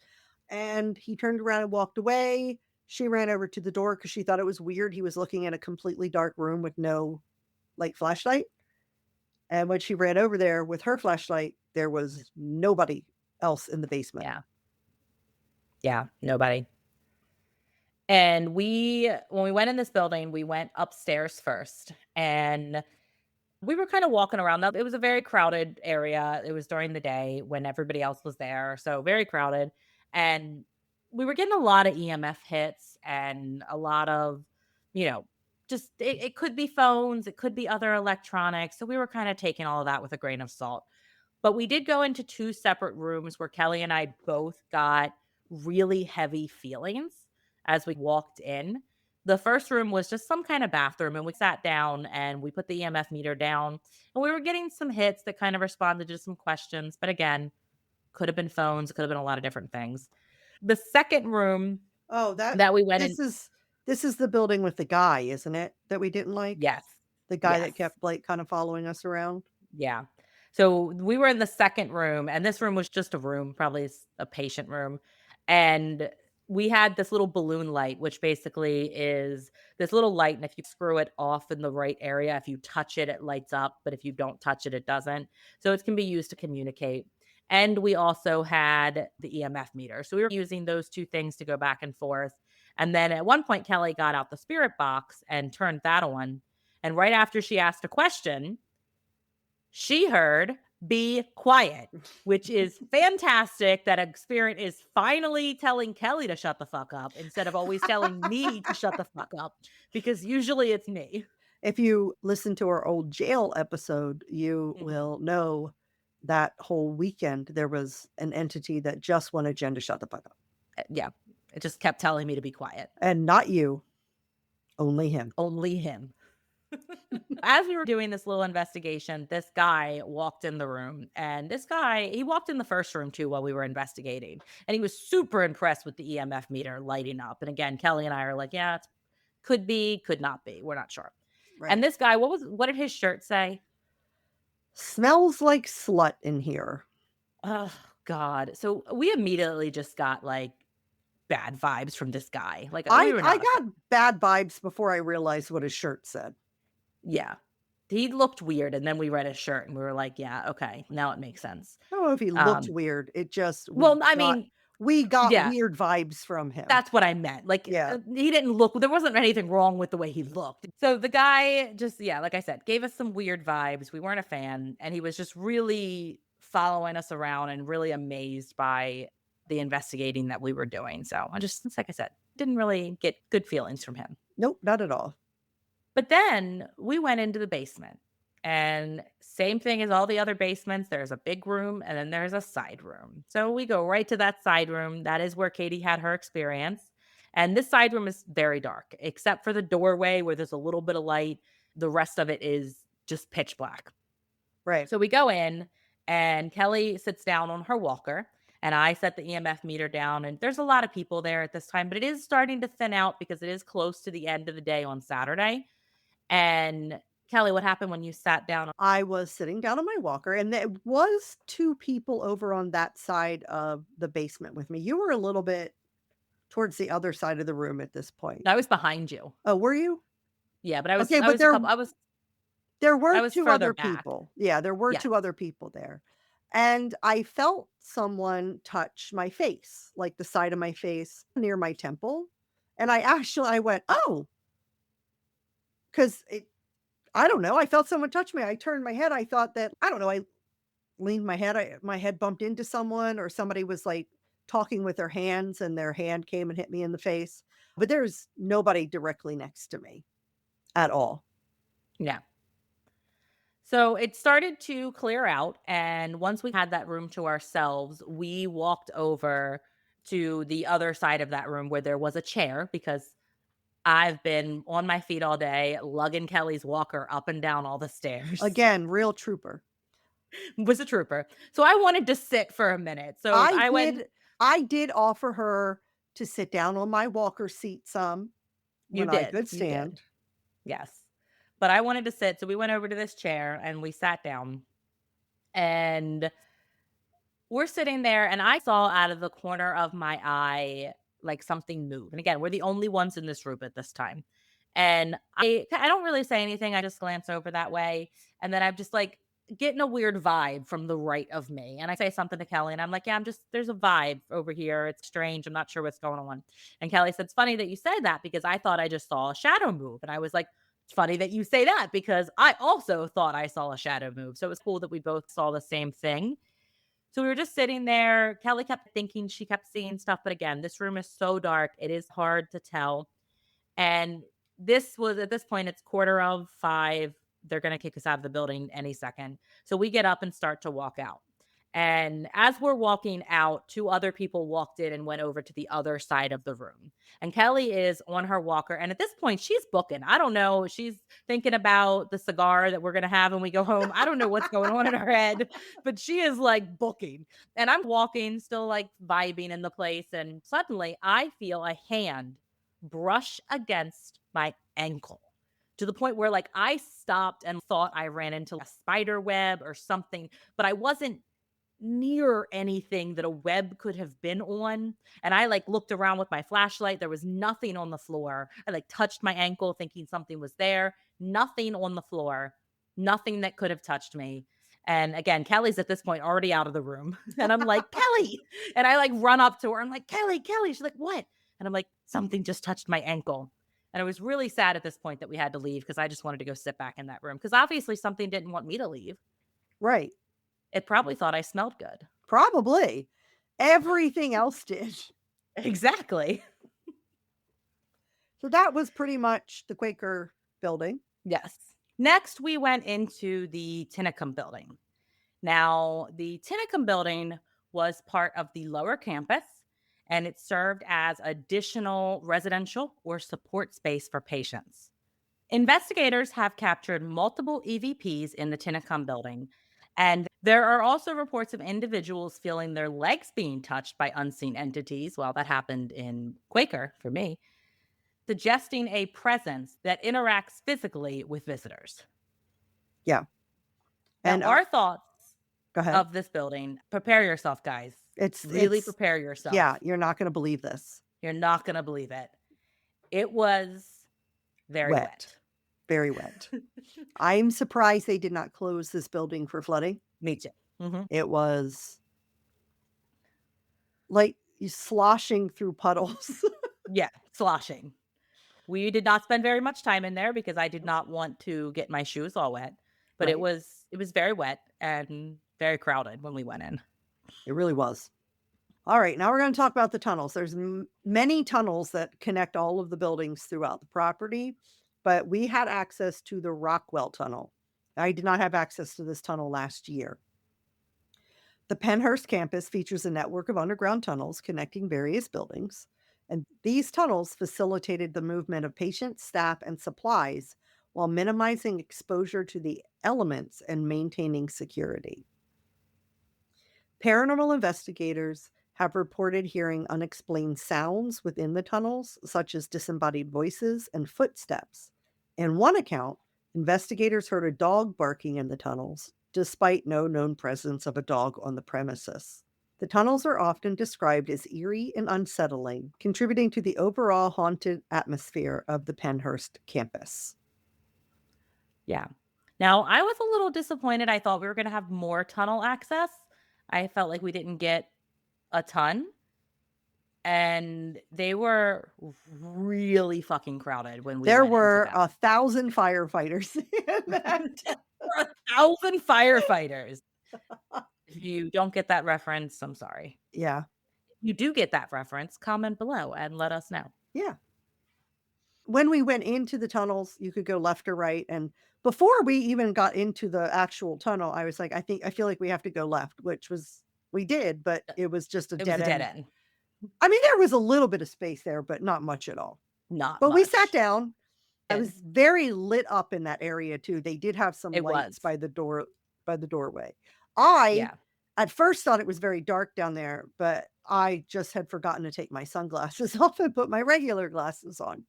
and he turned around and walked away. She ran over to the door because she thought it was weird he was looking at a completely dark room with no, like, flashlight, and when she ran over there with her flashlight, there was nobody else in the basement. Yeah. Yeah. Nobody. And when we went in this building, we went upstairs first, and we were kinda walking around. Now, it was a very crowded area. It was during the day when everybody else was there, so very crowded, and we were getting a lot of EMF hits and a lot of, you know, just it could be phones, it could be other electronics, so we were kinda taking all of that with a grain of salt. But we did go into 2 separate rooms where Kelly and I both got really heavy feelings as we walked in. The first room was just some kind of bathroom, and we sat down and we put the EMF meter down, and we were getting some hits that kind of responded to some questions, but again, could have been phones, could have been a lot of different things. The second room Oh, that we went in. this is this is the building with the guy, isn't it, that we didn't like? Yes. The guy that Yes. kept, like, kinda following us around? Yeah. So we were in the second room, and this room was just a room, probably a patient room. And we had this little balloon light, which basically is this little light. And if you screw it off in the right area, if you touch it, it lights up. But if you don't touch it, it doesn't. So it can be used to communicate. And we also had the EMF meter. So we were using those two things to go back and forth. And then at one point, Kelly got out the spirit box and turned that on. And right after she asked a question, she heard, "Be quiet," which is fantastic that a spirit is finally telling Kelly to shut the fuck up instead of always telling me to shut the fuck up, because usually it's me. If you listen to our old jail episode, you Mhm. will know that whole weekend there was an entity that just wanted Jen to shut the fuck up, Yeah. It just kept telling me to be quiet. and not you, only him. Only him. As we were doing this little investigation, this guy walked in the room, and this guy, he walked in the first room too while we were investigating, and he was super impressed with the EMF meter lighting up. And again, Kelly and I are like, "Yeah, it's could be, could not be. We're not sure." And Right. this guy, what did his shirt say? Smells like slut in here. Oh god. So we immediately just got like bad vibes from this guy. Like we were I not a fan. got bad vibes before I realized what his shirt said. Yeah. He looked weird, and then we read his shirt and we were like, "Yeah, okay, now it makes sense." I don't know if he looked Um weird, it just well, I mean, we got yeah, weird vibes from him. that's what I meant. Like, Yeah. he didn't look, there wasn't anything wrong with the way he looked. So the guy just, yeah, like I said, gave us some weird vibes. We weren't a fan, and he was just really following us around and really amazed by the investigating that we were doing. So I just, it's like I said, didn't really get good feelings from him. Nope, not at all. But then we went into the basement, and same thing as all the other basements. There's a big room and then there's a side room. So we go right to that side room. That is where Katie had her experience. And this side room is very dark, except for the doorway where there's a little bit of light. The rest of it is just pitch black. Right. So we go in, and Kelly sits down on her walker, and I set the EMF meter down. And there's a lot of people there at this time, but it is starting to thin out because it is close to the end of the day on Saturday. And Kelly, what happened when you sat down? I was sitting down on my walker, and there was 2 people over on that side of the basement with me. You were a little bit towards the other side of the room at this point. I was behind you. Oh, were you? Yeah, but I was Okay, I but was a couple there I were was 2 further other back. people. Yeah, there were Yes. 2 other people there, and I felt someone touch my face, like the side of my face near my temple, and I went, "Oh," 'cause it I don't know, I felt someone touch me. I turned my head, I thought that I don't know, I leaned my head bumped into someone or somebody was, like, talking with their hands and their hand came and hit me in the face, but there's nobody directly next to me at all. Yeah. So it started to clear out, and once we had that room to ourselves, we walked over to the other side of that room where there was a chair because I've been on my feet all day, lugging Kelly's walker up and down all the stairs. Again, real trooper. Was a trooper. So I wanted to sit for a minute. So I I went. did I did offer her to sit down on my walker seat some You when I did. could You did. stand. Yes. But I wanted to sit. So we went over to this chair and we sat down. And we're sitting there, and I saw out of the corner of my eye, like, something move, and again, we're the only ones in this room at this time, and I don't really say anything, I just glance over that way, and then I'm just, like, getting a weird vibe from the right of me, and I say something to Kelly, and I'm like, "Yeah, I'm just there's a vibe over here, it's strange, I'm not sure what's going on," and Kelly said, "It's funny that you said that because I thought I just saw a shadow move," and I was like, "It's funny that you say that because I also thought I saw a shadow move," so it was cool that we both saw the same thing. So we were just sitting there. Kelly kept thinking she kept seeing stuff, but again, this room is so dark. It is hard to tell. And this was at this point, it's quarter of 5. They're gonna kick us out of the building any second. So we get up and start to walk out. And as we're walking out, 2 other people walked in and went over to the other side of the room. And Kelly is on her walker. And at this point, she's booking. I don't know. She's thinking about the cigar that we're gonna have when we go home. I don't know what's going on in her head, but she is like booking. And I'm walking, still like vibing in the place. And suddenly I feel a hand brush against my ankle to the point where like I stopped and thought I ran into a spider web or something, but I wasn't near anything that a web could have been on. And I like looked around with my flashlight. There was nothing on the floor. I like touched my ankle thinking something was there. Nothing on the floor. Nothing that could have touched me. And again, Kelly's at this point already out of the room. And I'm like, Kelly. And I like run up to her. I'm like, Kelly, Kelly. She's like, what? And I'm like, something just touched my ankle. And I was really sad at this point that we had to leave because I just wanted to go sit back in that room because obviously something didn't want me to leave. Right. It probably thought I smelled good. Probably. Everything else did. Exactly. So that was pretty much the Quaker building. Yes. Next, we went into the Tinicum building. Now, the Tinicum building was part of the lower campus and it served as additional residential or support space for patients. Investigators have captured multiple EVPs in the Tinicum building, and there are also reports of individuals feeling their legs being touched by unseen entities. Well, that happened in Quaker for me, suggesting a presence that interacts physically with visitors. Yeah. Now, And, our thoughts go ahead. of this building, prepare yourself, guys. Really It's prepare yeah, yourself. you're not gonna believe this. You're not going to believe it. It was very Wet. wet. Very wet. I'm surprised they did not close this building for flooding. Me too. Mhm. It was like you sloshing through puddles. Yeah, sloshing. We did not spend very much time in there because I did not want to get my shoes all wet, but Right. it was very wet and very crowded when we went in. It really was. All right, now we're gonna talk about the tunnels. There's many tunnels that connect all of the buildings throughout the property, but we had access to the Rockwell Tunnel. I did not have access to this tunnel last year. The Pennhurst campus features a network of underground tunnels connecting various buildings, and these tunnels facilitated the movement of patients, staff, and supplies while minimizing exposure to the elements and maintaining security. Paranormal investigators have reported hearing unexplained sounds within the tunnels, such as disembodied voices and footsteps. In one account, Investigators heard a dog barking in the tunnels, despite no known presence of a dog on the premises. The tunnels are often described as eerie and unsettling, contributing to the overall haunted atmosphere of the Pennhurst campus. Yeah. Now, I was a little disappointed. I thought we were gonna have more tunnel access. I felt like we didn't get a ton, and they were really fucking crowded when we There went into were them. 1,000 firefighters in that. There were 1,000 firefighters. If you don't get that reference, I'm sorry. Yeah, If you do get that reference, comment below and let us know. yeah. When we went into the tunnels, you could go left or right, and before we even got into the actual tunnel, I was like, I feel like we have to go left," which was we did, but it was just a It was dead a dead end. end. I mean, there was a little bit of space there, but not much at all. Not But we sat much. down. It And was very lit up in that area too. They did have some it lights was. by the doorway. I Yeah. at first thought it was very dark down there, but I just had forgotten to take my sunglasses off and put my regular glasses on.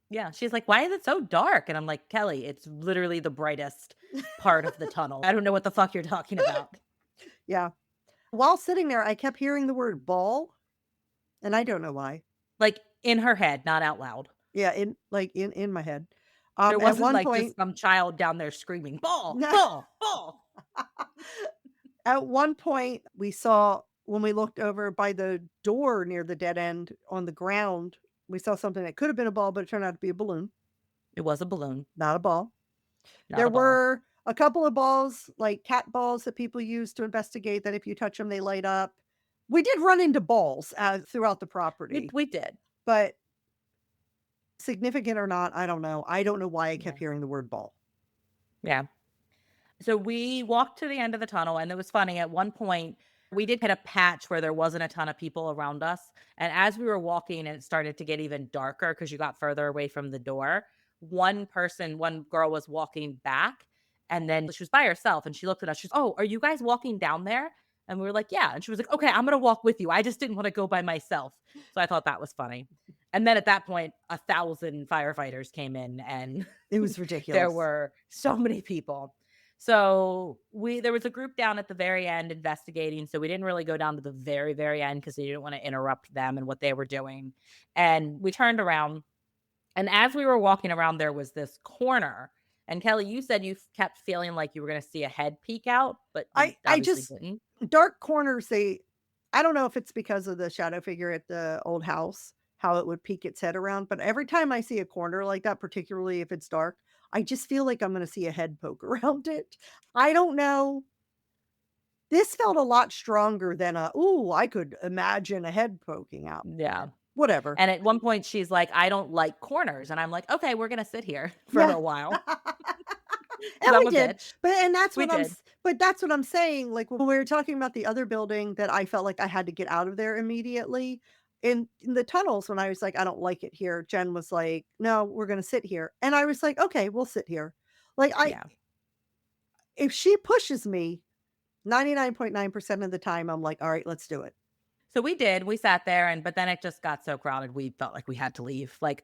Yeah. She's like, "Why is it so dark?" And I'm like, "Kelly, it's literally the brightest part of the tunnel. I don't know what the fuck you're talking about." Yeah. While sitting there, I kept hearing the word ball, and I don't know why. Like, in her head, not out loud. Yeah, in my head. There At wasn't, one like, just point some child down there screaming, "Ball, ball, ball." At one point, we saw when we looked over by the door near the dead end on the ground, we saw something that could have been a ball, but it turned out to be a balloon, It was a balloon, not a ball. not There a ball. were a couple of balls, like cat balls that people use to investigate that if you touch them, they light up. We did run into balls throughout the We property, we did. but significant or not, I don't know. I don't know why I Yeah. kept hearing the word ball. Yeah. So we walked to the end of the tunnel, and it was funny. At one point, we did hit a patch where there wasn't a ton of people around us. And as we were walking, and it started to get even darker because you got further away from the door. One girl was walking back, and then she was by herself. And she looked at us. She's, "Oh, are you guys walking down there?" And we were like, "Yeah." And she was like, "Okay, I'm gonna walk with you. I just didn't want to go by myself." So I thought that was funny. And then at that point, 1,000 firefighters came in, and It was there ridiculous. were so many people. So there was a group down at the very end investigating. So we didn't really go down to the very, very end because we didn't want to interrupt them and what they were doing. And we turned around. And as we were walking around, there was this corner. And Kelly, you said you kept feeling like you were going to see a head peek out, but you I obviously just didn't. dark corners, I don't know if it's because of the shadow figure at the old house, how it would peek its head around, but every time I see a corner like that, particularly if it's dark, I just feel like I'm gonna see a head poke around it. I don't know. This felt a lot stronger than "Ooh, I could imagine a head poking out." Yeah. Whatever. And at one point, she's like, "I don't like corners." And I'm like, "Okay, we're going to sit here for Yeah. a while because And I'm we a did, bitch." but We did. that's what I'm saying, like, when we were talking about the other building that I felt like I had to get out of there immediately, in the tunnels, when I was like, "I don't like it here," Jen was like, "No, we're gonna sit here," and I was like, "Okay, we'll sit here." Like, I Yeah. if she pushes me 99.9% of the time, I'm like, "Alright, let's do it." So we did. We sat there but then it just got so crowded we felt like we had to leave. Like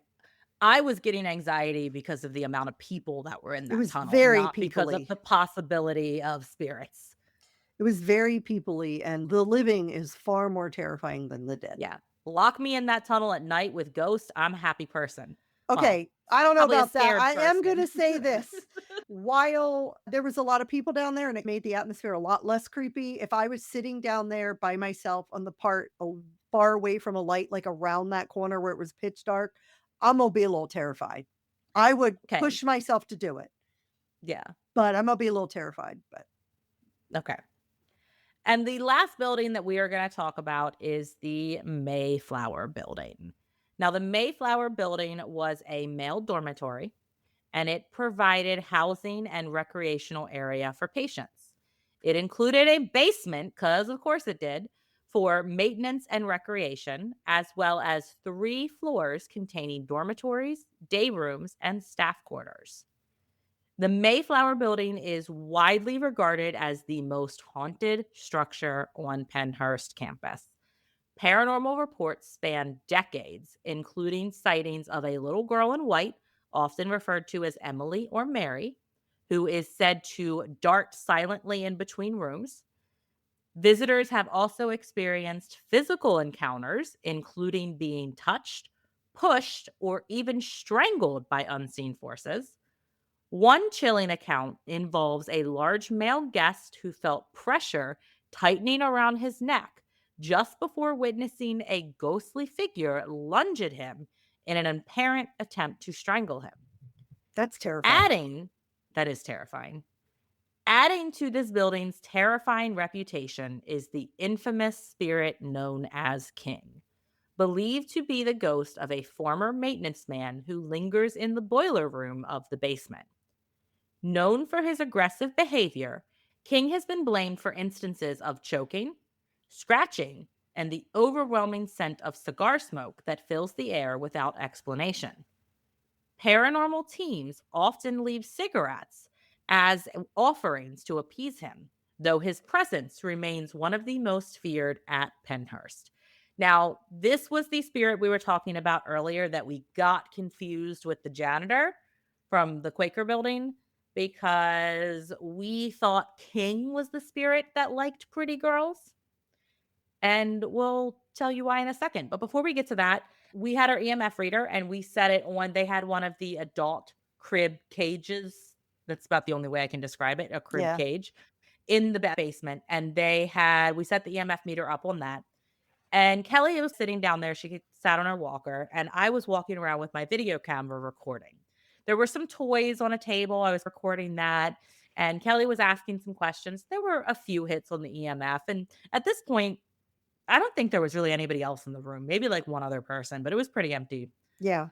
I was getting anxiety because of the amount of people that were in It that was tunnel, very not because of peoply. the possibility of spirits. It was very peoply, and the living is far more terrifying than the dead. Yeah. Lock me in that tunnel at night with ghosts, I'm a happy person. Well, Okay, I don't know probably a about that. scared I am person. gonna say this. While there was a lot of people down there and it made the atmosphere a lot less creepy, if I was sitting down there by myself on the part far away from a light, like around that corner where it was pitch dark, I'm gonna be a little terrified. I would Okay. push myself to do it, Yeah. but I'm gonna be a little terrified, but Okay. And the last building that we are going to talk about is the Mayflower building. Now, the Mayflower building was a male dormitory and it provided housing and recreational area for patients. It included a basement, because of course it did, for maintenance and recreation, as well as 3 floors containing dormitories, day rooms, and staff quarters. The Mayflower building is widely regarded as the most haunted structure on Pennhurst campus. Paranormal reports span decades, including sightings of a little girl in white, often referred to as Emily or Mary, who is said to dart silently in between rooms. Visitors have also experienced physical encounters, including being touched, pushed, or even strangled by unseen forces. One chilling account involves a large male guest who felt pressure tightening around his neck just before witnessing a ghostly figure lunge at him in an apparent attempt to strangle him. That's terrifying. Adding, that is terrifying. Adding to this building's terrifying reputation is the infamous spirit known as King, believed to be the ghost of a former maintenance man who lingers in the boiler room of the basement. Known for his aggressive behavior, King has been blamed for instances of choking, scratching, and the overwhelming scent of cigar smoke that fills the air without explanation. Paranormal teams often leave cigarettes as offerings to appease him, though his presence remains one of the most feared at Pennhurst. Now, this was the spirit we were talking about earlier that we got confused with the janitor from the Quaker building because we thought King was the spirit that liked pretty girls. And we'll tell you why in a second. But before we get to that, we had our EMF reader and we set it on, they had one of the adult crib cages. That's about the only way I can describe it, a crib Yeah. cage in the basement. And we set the EMF meter up on that. And Kelly was sitting down there. She sat on her walker, and I was walking around with my video camera recording. There were some toys on a table. I was recording that. And Kelly was asking some questions. There were a few hits on the EMF. And at this point, I don't think there was really anybody else in the room, maybe like one other person, but it was pretty empty. Yeah.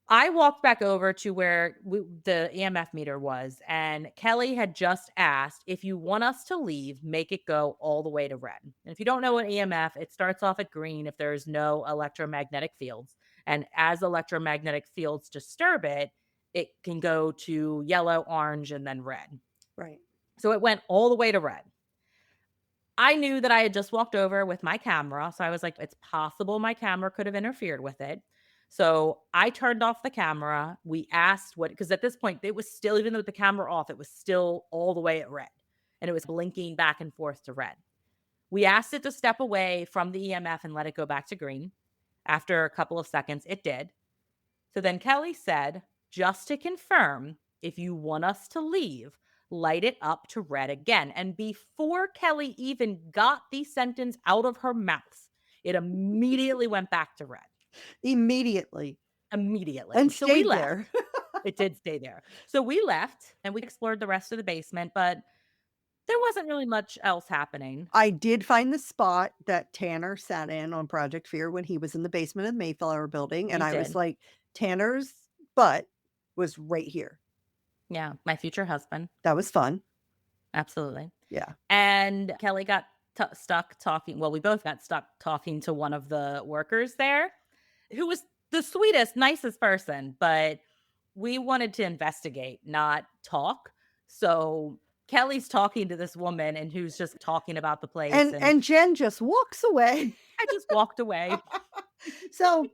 I walked back over to where the EMF meter was, and Kelly had just asked, if you want us to leave, make it go all the way to red. And if you don't know what EMF, it starts off at green if there's no electromagnetic fields. And as electromagnetic fields disturb it, it can go to yellow, orange, and then red. Right. So it went all the way to red. I knew that I had just walked over with my camera, so I was like, it's possible my camera could have interfered with it. So I turned off the camera. We asked what, because at this point, it was still, even with the camera off, it was still all the way at red and it was blinking back and forth to red. We asked it to step away from the EMF and let it go back to green. After a couple of seconds, it did. So then Kelly said, just to confirm, if you want us to leave, light it up to red again. And before Kelly even got the sentence out of her mouth, it immediately went back to red. Immediately. Immediately. And So we stayed left. there. It did stay there. So we left and we explored the rest of the basement, but there wasn't really much else happening. I did find the spot that Tanner sat in on Project Fear when he was in the basement of the Mayflower building, and You I was did. like, Tanner's butt was right here. Yeah. My future husband. That was fun. Absolutely. Yeah. And Kelly got stuck talking. Well, we both got stuck talking to one of the workers there who was the sweetest, nicest person, but we wanted to investigate, not talk. So Kelly's talking to this woman and who's just talking about the place. And And Jen just walks away. I just walked away. So,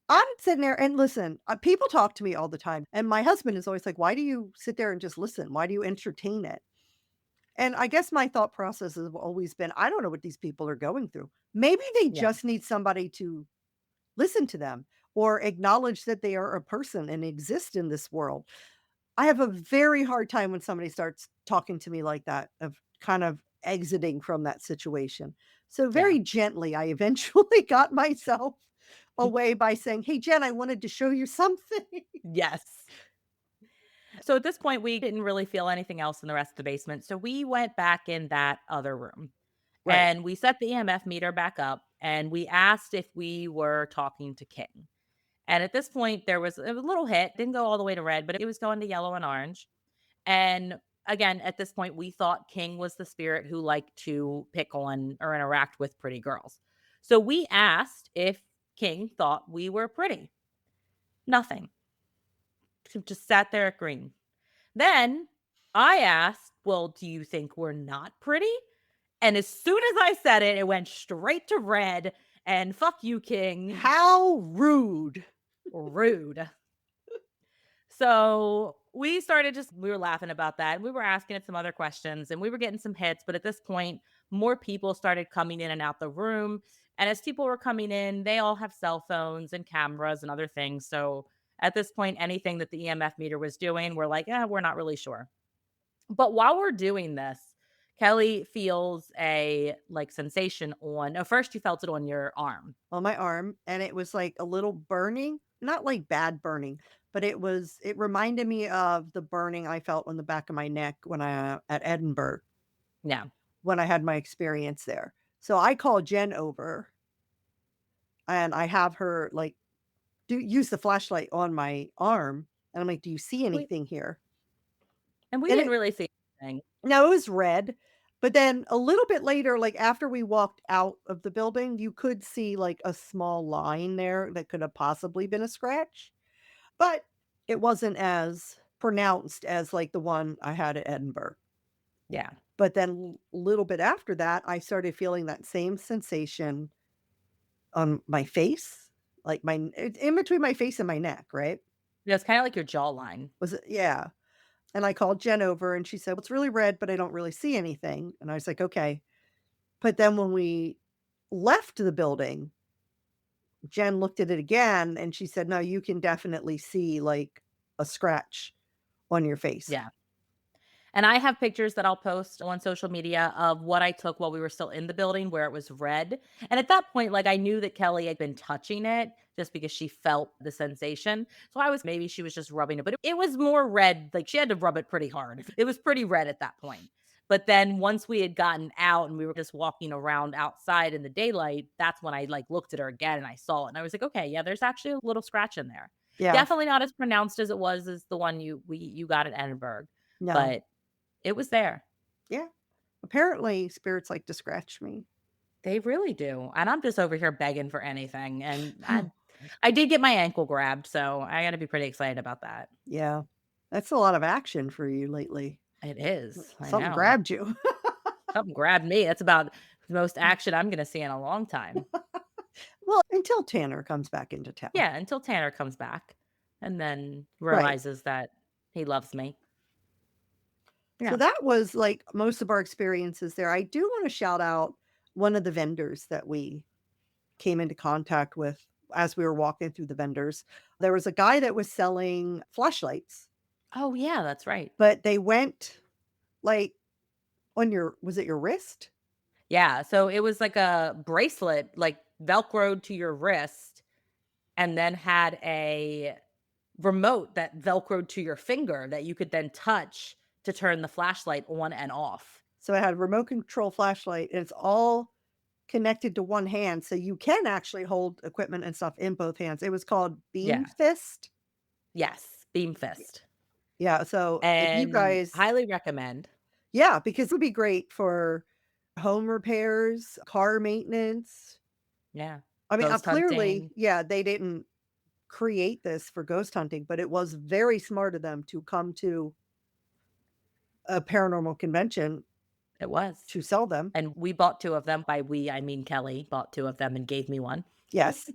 I'm sitting there and listen, people talk to me all the time, and my husband is always like, "Why do you sit there and just listen? Why do you entertain it?" And I guess my thought process has always been, I don't know what these people are going through. Maybe they Yeah. just need somebody to listen to them or acknowledge that they are a person and exist in this world. I have a very hard time when somebody starts talking to me like that, of kind of exiting from that situation. So Yeah. very gently, I eventually got myself away by saying, "Hey, Jen, I wanted to show you something." Yes. So at this point, we didn't really feel anything else in the rest of the basement. So we went back in that other room. Right. And we set the EMF meter back up and we asked if we were talking to King. And at this point, there was a little hit, didn't go all the way to red, but it was going to yellow and orange. And again, at this point, we thought King was the spirit who liked to pick on or interact with pretty girls. So we asked if King thought we were pretty. Nothing. Just sat there at green. Then I asked, well, do you think we're not pretty? And as soon as I said it, it went straight to red and fuck you, King. How rude. Rude. So we were laughing about that. We were asking it some other questions and we were getting some hits, but at this point, more people started coming in and out the room. And as people were coming in, they all have cell phones and cameras and other things. So at this point, anything that the EMF meter was doing, we're like, yeah, we're not really sure. But while we're doing this, Kelly feels a like sensation on. No, first you felt it on your arm. on my arm, and it was like a little burning, not like bad burning, but it reminded me of the burning I felt on the back of my neck when I at Edinburgh Yeah. when I had my experience there. So I called Jen over and I have her like do use the flashlight on my arm and I'm like, "Do you see We anything here?" and we And didn't it really see anything. no, it was red, but then a little bit later, like after we walked out of the building, you could see like a small line there that could have possibly been a scratch. But it wasn't as pronounced as, like, the one I had at Edinburgh. Yeah. But then a little bit after that, I started feeling that same sensation on my face, like, in between my face and my neck, right? Yeah, it's kinda like your jawline. Was it yeah, and I called Jen over, and she said, "Well, it's really red, but I don't really see anything." And I was like, "Okay." But then when we left the building, Jen looked at it again, and she said, "No, you can definitely see, like, a scratch on your face." Yeah. And I have pictures that I'll post on social media of what I took while we were still in the building where it was red. And at that point, like I knew that Kelly had been touching it just because she felt the sensation. So I was maybe she was just rubbing it, but it was more red. Like she had to rub it pretty hard. It was pretty red at that point. But then once we had gotten out and we were just walking around outside in the daylight, that's when I like looked at her again and I saw it. And I was like, okay, yeah, there's actually a little scratch in there. Yeah. Definitely not as pronounced as it was as the one you got at Edinburgh, No. but it was there. Yeah. Apparently, spirits like to scratch me. They really do, and I'm just over here begging for anything, and I did get my ankle grabbed, so I gotta be pretty excited about that. Yeah. That's a lot of action for you lately. It is, I Something know. grabbed you. Something grabbed me, that's about the most action I'm gonna see in a long time. Well, until Tanner comes back into town. Yeah, until Tanner comes back and then Right. realizes that he loves me. So Yeah. that was like most of our experiences there. I do want to shout out one of the vendors that we came into contact with as we were walking through the vendors. There was a guy that was selling flashlights, Oh, yeah, that's right. but they went like on was it your wrist? Yeah, so it was like a bracelet, like, Velcroed to your wrist and then had a remote that velcroed to your finger that you could then touch to turn the flashlight on and off. So it had a remote control flashlight and it's all connected to one hand, so you can actually hold equipment and stuff in both hands. It was called Beam Yeah. Fist. Yes, Beam Y Fist. yeah, so if you And guys highly recommend. yeah, because it would be great for home repairs, car maintenance. Yeah. I mean, Ghost clearly, hunting. yeah, they didn't create this for ghost hunting, but it was very smart of them to come to a paranormal convention It was. to sell them. And we bought 2 of them. By we, I mean Kelly bought 2 of them and gave me 1. Yes,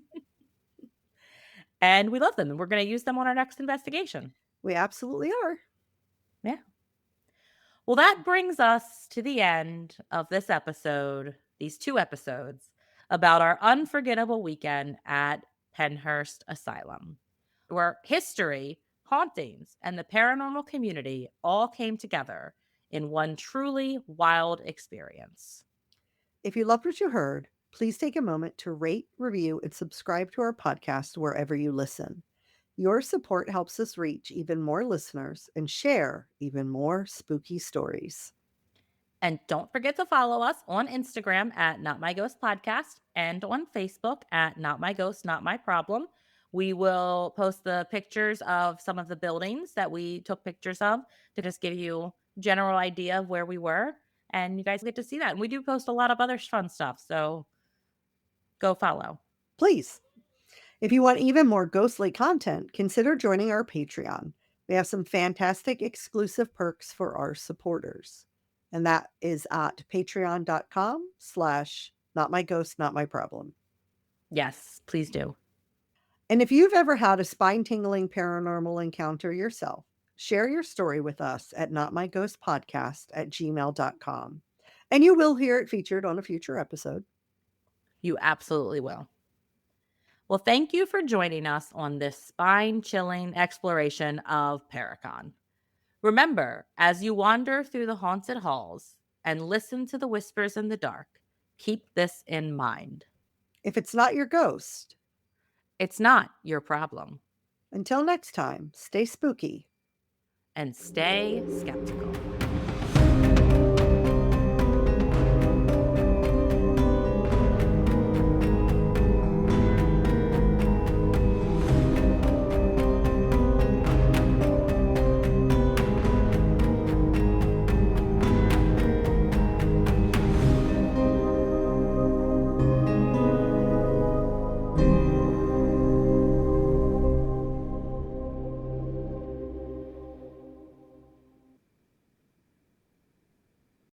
And we love them, and we're gonna use them on our next investigation. we absolutely are. Yeah. Well, that brings us to the end of this episode, these 2 episodes about our unforgettable weekend at Pennhurst Asylum, where history, hauntings, and the paranormal community all came together in one truly wild experience. If you loved what you heard, please take a moment to rate, review, and subscribe to our podcast wherever you listen. Your support helps us reach even more listeners and share even more spooky stories. And don't forget to follow us on Instagram at Not My Ghost Podcast and on Facebook at Not My Ghost, Not My Problem. We will post the pictures of some of the buildings that we took pictures of to just give you general idea of where we were. And you guys get to see that. And we do post a lot of other fun stuff. So go follow. Please, if you want even more ghostly content, consider joining our Patreon. We have some fantastic exclusive perks for our supporters. And that is at patreon.com/not my ghost, not my problem. Yes, please do. And if you've ever had a spine tingling paranormal encounter yourself, Share your story with us at notmyghostpodcast@gmail.com, and you will hear it featured on a future episode. You absolutely will. Well, thank you for joining us on this spine chilling exploration of Paracon. Remember, as you wander through the haunted halls and listen to the whispers in the dark, keep this in mind. If it's not your ghost, It's not your problem. until next time, stay spooky. And stay skeptical.